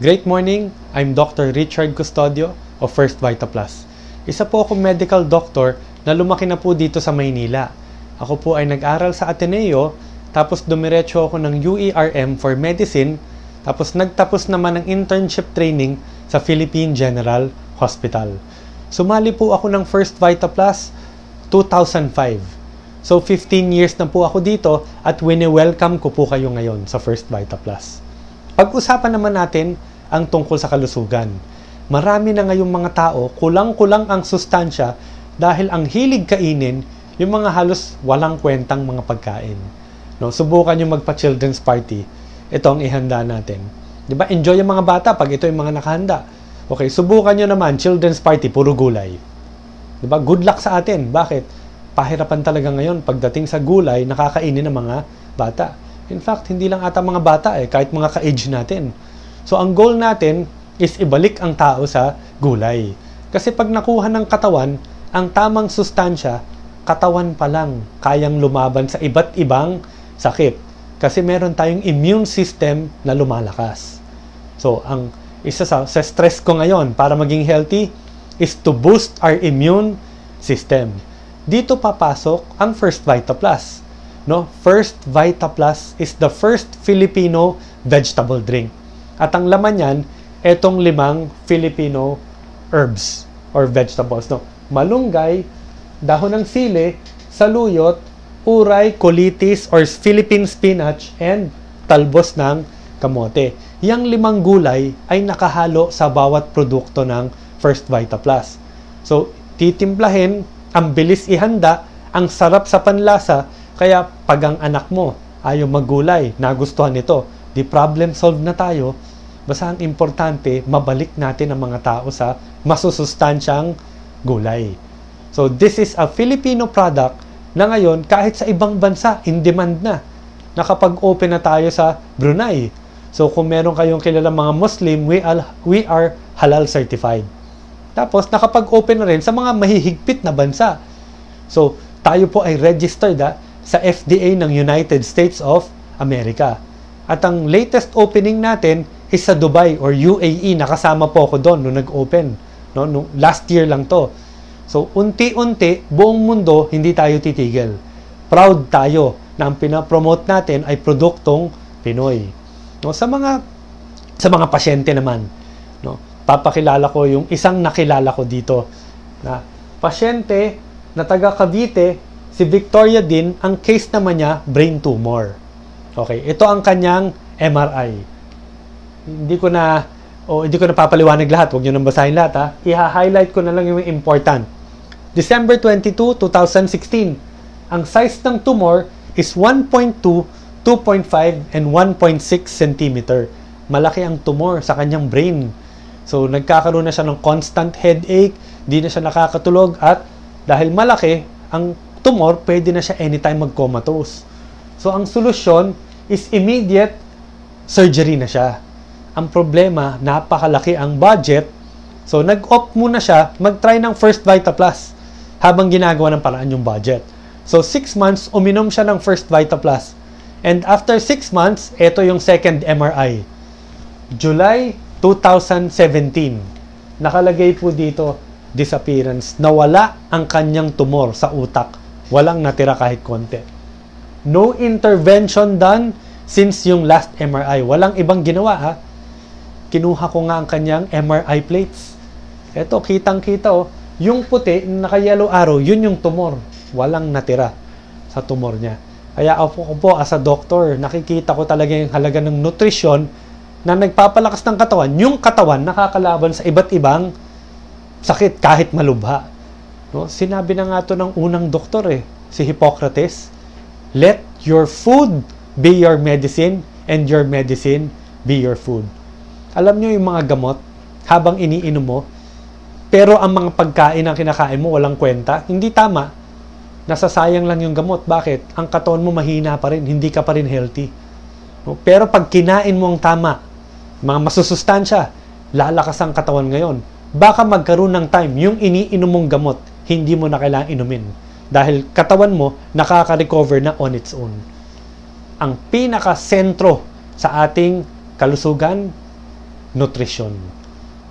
Great morning, I'm Dr. Richard Custodio of First Vita Plus. Isa po akong medical doctor na lumaki na po dito sa Maynila. Ako po ay nag-aral sa Ateneo, tapos dumiretso ako ng UERM for Medicine, tapos nagtapos naman ng internship training sa Philippine General Hospital. Sumali po ako ng First Vita Plus 2005. So 15 years na po ako dito at wini-welcome ko po kayo ngayon sa First Vita Plus. Pag-usapan naman natin ang tungkol sa kalusugan. Marami na ngayong mga tao, kulang-kulang ang sustansya dahil ang hilig kainin yung mga halos walang kwentang mga pagkain. No, subukan nyo magpa-children's party. Ito ang ihanda natin. Diba? Enjoy yung mga bata pag ito yung mga nakahanda. Okay, subukan nyo naman, children's party, puro gulay. Diba? Good luck sa atin. Bakit? Pahirapan talaga ngayon pagdating sa gulay, nakakainin ng mga bata. In fact, hindi lang ata mga bata kahit mga ka-age natin. So, ang goal natin is ibalik ang tao sa gulay. Kasi pag nakuha ng katawan, ang tamang sustansya, katawan pa lang kayang lumaban sa iba't ibang sakit. Kasi meron tayong immune system na lumalakas. So, ang isa sa stress ko ngayon para maging healthy is to boost our immune system. Dito papasok ang First Vita Plus. No? First Vita Plus is the first Filipino vegetable drink. At ang laman niyan, etong 5 Filipino herbs or vegetables. No? Malunggay, dahon ng sili, saluyot, uray, colitis or Philippine spinach, and talbos ng kamote. Yang 5 gulay ay nakahalo sa bawat produkto ng First Vita Plus. So, titimplahin, ang bilis ihanda, ang sarap sa panlasa, kaya pag ang anak mo ayaw maggulay, nagustuhan nito, di problem solved na tayo. Basta ang importante, mabalik natin ang mga tao sa masusustansyang gulay. So this is a Filipino product na ngayon kahit sa ibang bansa, in demand na. Nakapag-open na tayo sa Brunei. So kung meron kayong kilalang mga Muslim, we are halal certified. Tapos, nakapag-open na rin sa mga mahihigpit na bansa. So, tayo po ay registered sa FDA ng United States of America. At ang latest opening natin is sa Dubai or UAE. Nakasama po ako doon nung nag-open. No? Last year lang to. So, unti-unti, buong mundo, hindi tayo titigil. Proud tayo na ang pinapromote natin ay produktong Pinoy. No? Sa mga pasyente naman, no? Papakilala ko yung isang nakilala ko dito na pasyente na taga Cavite, si Victoria din, ang case naman niya, brain tumor. Okay, ito ang kanyang MRI. Hindi ko na papaliwanag lahat, huwag niyo nang basahin lahat Iha-highlight ko na lang yung important. December 22, 2016. Ang size ng tumor is 1.2, 2.5, and 1.6 cm. Malaki ang tumor sa kanyang brain. So, nagkakaroon na siya ng constant headache, di na siya nakakatulog, at dahil malaki, ang tumor, pwede na siya anytime mag-comatose. So, ang solusyon is immediate surgery na siya. Ang problema, napakalaki ang budget. So, nag-opt muna siya, mag-try ng First Vita Plus habang ginagawa ng paraan yung budget. So, 6 months, uminom siya ng First Vita Plus. And after 6 months, ito yung second MRI. July 2017. Nakalagay po dito, disappearance. Nawala ang kanyang tumor sa utak. Walang natira kahit konti. No intervention done since yung last MRI. Walang ibang ginawa Kinuha ko nga ang kanyang MRI plates. Ito, kitang-kita Yung puti, naka-yellow arrow, yun yung tumor. Walang natira sa tumor niya. Kaya ako po, as a doctor, nakikita ko talaga yung halaga ng nutrisyon na nagpapalakas ng katawan, yung katawan nakakalaban sa iba't ibang sakit kahit malubha. No? Sinabi na nga to ng unang doktor si Hippocrates, let your food be your medicine and your medicine be your food. Alam nyo yung mga gamot, habang iniinom mo, pero ang mga pagkain na kinakain mo walang kwenta, hindi tama. Nasasayang lang yung gamot. Bakit? Ang katawan mo mahina pa rin, hindi ka pa rin healthy. No? Pero pag kinain mo ang tama, mga masusustansya, lalakas ang katawan ngayon. Baka magkaroon ng time, yung iniinom mong gamot, hindi mo na kailangan inumin. Dahil katawan mo, nakaka-recover na on its own. Ang pinaka-sentro sa ating kalusugan, nutrition.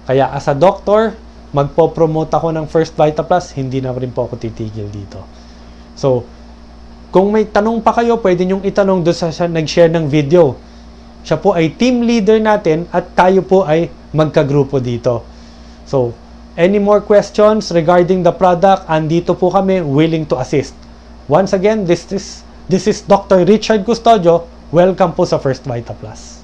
Kaya as a doctor, magpo-promote ako ng First Vita Plus, hindi na rin po ako titigil dito. So, kung may tanong pa kayo, pwede nyong itanong doon sa nag-share ng video. Siya po ay team leader natin at tayo po ay magkagrupo dito. So, any more questions regarding the product, andito po kami willing to assist. Once again, this is Dr. Richard Custodio. Welcome po sa First Vita Plus.